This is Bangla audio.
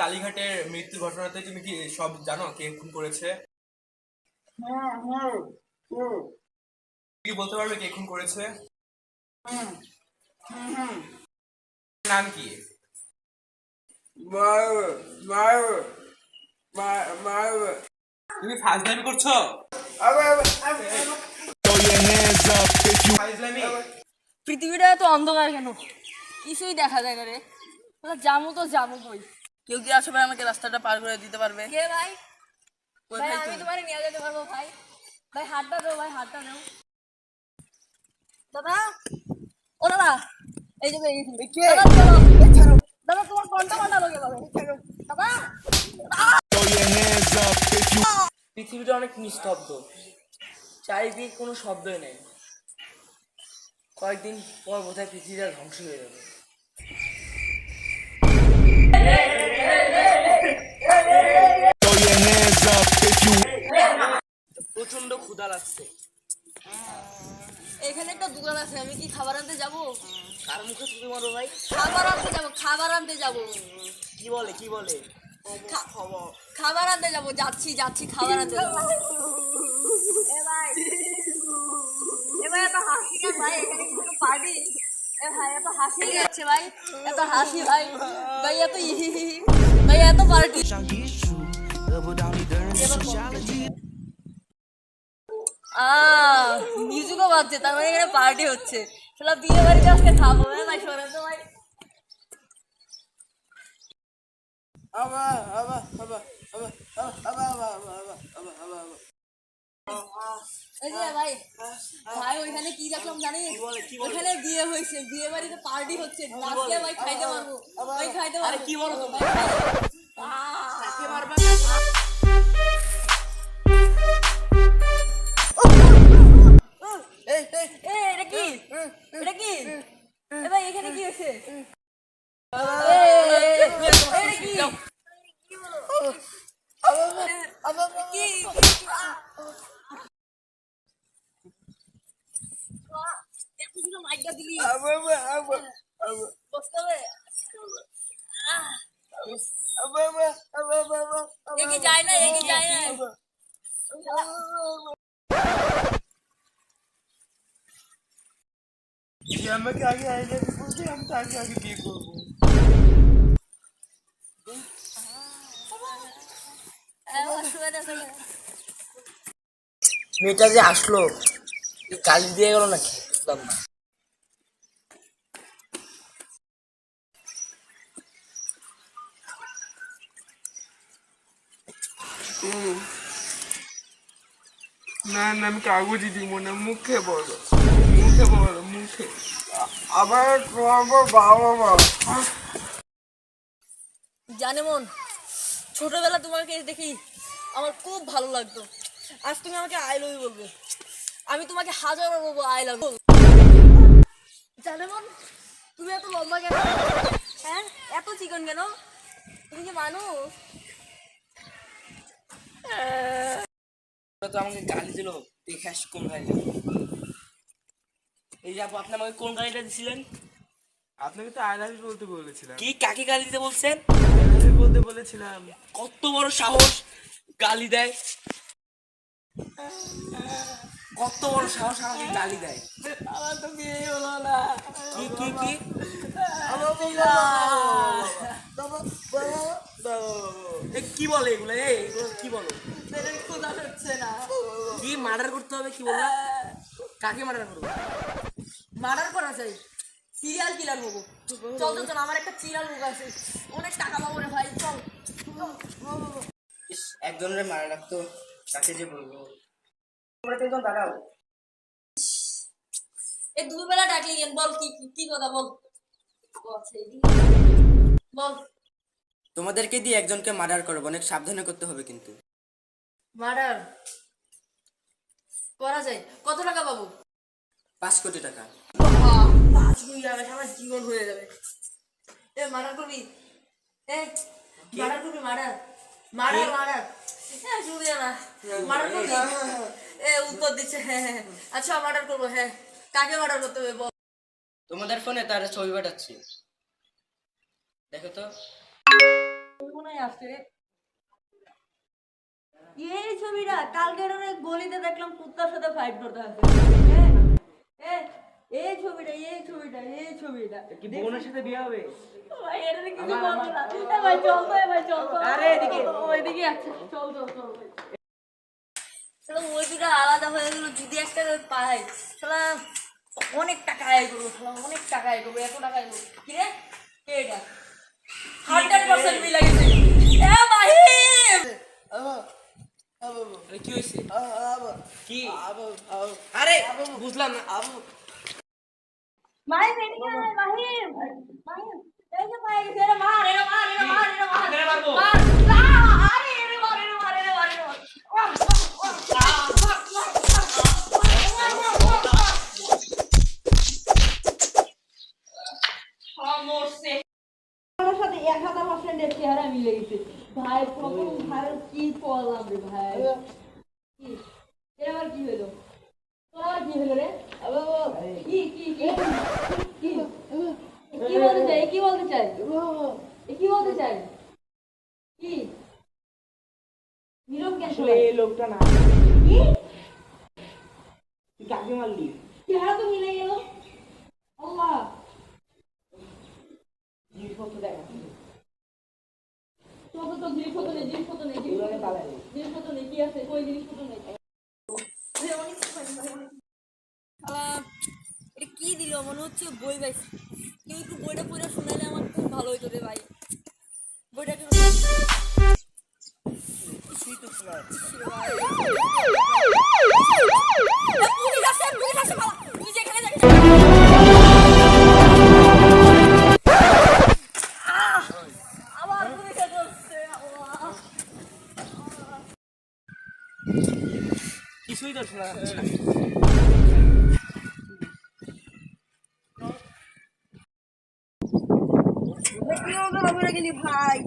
কালীঘাটের মৃত্যুর ঘটনাতে তুমি কি সব জানো কে খুন করেছে? কি বলতে পারবে কে খুন করেছে? নাম কি? তুমি ফাজলামি করছো? ফাজলামি? পৃথিবীটা এত অন্ধকার কেন? কিছুই দেখা যায় না রে। জামু তো জামু কই? কেউ কি আসবে আমাকে রাস্তাটা পার করে দিতে পারবে? কে ভাই? কই ভাই ভাই আমি তুমি? তোমারে নিয়ে যেতে পারবো ভাই। ভাই হাতটা দাও, ভাই হাতটা দাও। দাদা, ও দাদা, এই যে দাদা চলো। দাদা তোমার কোনটা মাথা লগে যাবে? দাদা পৃথিবীটা অনেক নিস্তব্ধ, চারিদিকে কোনো শব্দই নেই। কয়েকদিন পর বোধহয় পৃথিবীটা ধ্বংস হয়ে যাবে। প্রচন্ড ক্ষুধা লাগছে। এখানে একটা দোকান আছে, আমি কি খাবার আনতে যাবো? কার মুখে ছুটি মারো ভাই? খাবার আনতে যাবো, খাবার আনতে যাবো। কি বলে কি বলে? খাবার আনতে যাবো, যাচ্ছি যাচ্ছি খাবার আনতে যাবো। এ ভাই, এ ভাই এত হাসি কেন ভাই? এখানে কি কোনো পার্টি? এ ভাই এত হাসি যাচ্ছে ভাই, এত হাসি ভাই, ভাই এত ভাই এত পার্টি। মিউজিকও বাজছে, তার মানে এখানে পার্টি হচ্ছে। শালা বিয়ে বাড়িতে আজকে খাবো। হ্যাঁ ভাই শোনেন তো ভাই। এই যে ভাই, ভাই ওইখানে কি দেখলাম জানিস? ওইখানে বিয়ে হয়েছে, বিয়ে বাড়িতে পার্টি হচ্ছে। আজকে ভাই খাইতে পারবো, ভাই খাইতে পারবো। কি বলো তুমি? কাকে মারবা? এটা কি? এটা কি? এ ভাই এখানে কি হয়েছে? এটা কি? মাইকটা দিলি বসতে হবে। এগিয়ে যায় না, এগিয়ে যায় না। যে আমাকে আগে আই লাভ ইউ বলছে, আমি তাকে আগে বিয়ে করবো। মেয়েটা যে আসলো, গালি দিয়ে গেল নাকি বুঝলাম না। না না, আমি কাগজই দিব না, মুখে বলো, মুখে বলো, মুখে। আবার তোমার বাবা মা জানে মন, ছোটবেলা তোমাকে দেখি আমার খুব ভালো লাগতো। আজ তুমি আমাকে আই লাভ ইউ বলবে, আমি তোমাকে হাজারবার বলবো আই লাভ ইউ। জানে মন, তুমি এত লম্বা কেন? হ্যাঁ, এত চিকন কেন? তুমি কি মানুষ? ওরা তো আমাকে গালি দিল, দেখে আসি কোন গাড়িটা। এই যে আপু, আপনি আমাকে কোন গাড়িটা দিছিলেন? আপনাকে তো আই লাভ ইউ বলতে বলেছিলাম। কি কাকে গালি দিতে বলছেন? আই লাভ ইউ বলতে বলেছিলাম। কত বড় সাহস, গালি দেয়! কত বড় সাহস আমাকে গালি দেয়! আমার তো বিয়ে হলো না। কি কি কি? এ কি বলে এগুলো? এগুলো কি বলো? খোঁজা হচ্ছে না। কি মার্ডার করতে হবে কি বললা? কাকে মার্ডার করবো? মার্ডার করা যায়, সিরিয়াল কিলার হবো। চল চল চল, আমার একটা সিরিয়াল মুখ আছে, অনেক টাকা পাবো রে ভাই, চল। ইস, একজনের মারা রাখতো, কাকে যে বলবো? তোমরা তিনজন দাঁড়াও। এই দুপুরবেলা ডাকলি কেন? বল কি কি কি কথা বল। বল। তোমাদেরকে দিয়ে একজনকে মার্ডার করবো, অনেক সাবধানে করতে হবে কিন্তু। মার্ডার করা যায়, কত টাকা পাবো? 5 কোটি টাকা। 5 কোটি টাকা, সারা জীবন হয়ে যাবে। এ মার্ডার করবি? এ মার্ডার করবি? মার্ডার মার্ডার মার্ডার শুধু না, মার্ডার করবি? এ উত্তর দিচ্ছে হ্যাঁ হ্যাঁ। আচ্ছা মার্ডার করবো, হ্যাঁ। কাকে মার্ডার করতে হবে বল? তোমাদের ফোনে তার ছবি পাঠাচ্ছি, দেখো তো। মনে হয় আসছে রে। এই ছবিটা কালকে ওই গলিতে দেখলাম কুত্তার সাথে ফাইট করতে আসছে। এই ছবিটা এই ছবিটা এই ছবিটা কি বোনের সাথে বিয়ে হবে? ভাই এটা কিছু বলবো না। ভাই চল তো ভাই চল তো। আরে এদিকে। ওইদিকে আছে। চল চল চল ভাই। চলো ওই দুটো আলাদা হয়ে গেল যদি একটা পাই তাহলে অনেক টাকা আয় করবো, অনেক টাকা আয় করবো, এত টাকা আয় করবো। কি রে কে এটা 100% মিলে গেছে। এ মাহিম আরে কি হইছে? কি? আরে বুঝলাম না। মাহিম এদিকে আয় মাহিম মাহিম এই যে পাই গেছে রে মার রে মার রে মার রে মার কেন মারবো? মার আরে রে মার রে মার রে মার রে সমস্যা আমার সাথে 1000% চেহারা মিলে গেছে ভাই। প্রথম ভাই কি করলাম রে ভাই, কি এর আবার কি হলো, তোর আবার কি হলো রে? কি কি কি কি কি বলতে চাই কি বলতে চাই কি বলতে চাই কি নীরব কেন আসলে এই লোকটা না, কি তুই কাকে মারলি? চেহারা তো মিলে গেল। আল্লাহ জিনিসপত্র দেখা জিনিসপত্র নেই জিনিসপত্র নেই জিনিসপত্র নেই কি আছে কই জিনিসপত্র নেই। এটা কি দিল মনে হচ্ছে বই পাইছি, কেউ একটু বইটা পড়ে শোনালে আমার খুব ভালো হইতো রে ভাই। বইটা একটু কিছুই তো শোনা যাচ্ছে না। পুলিশ আসছে বাবা, তুই যেখানে যাবি আবার পুলিশ আসছে। আল্লাহ কিছুই তো শোনা যাচ্ছে না। কি হলো গেলি ভাই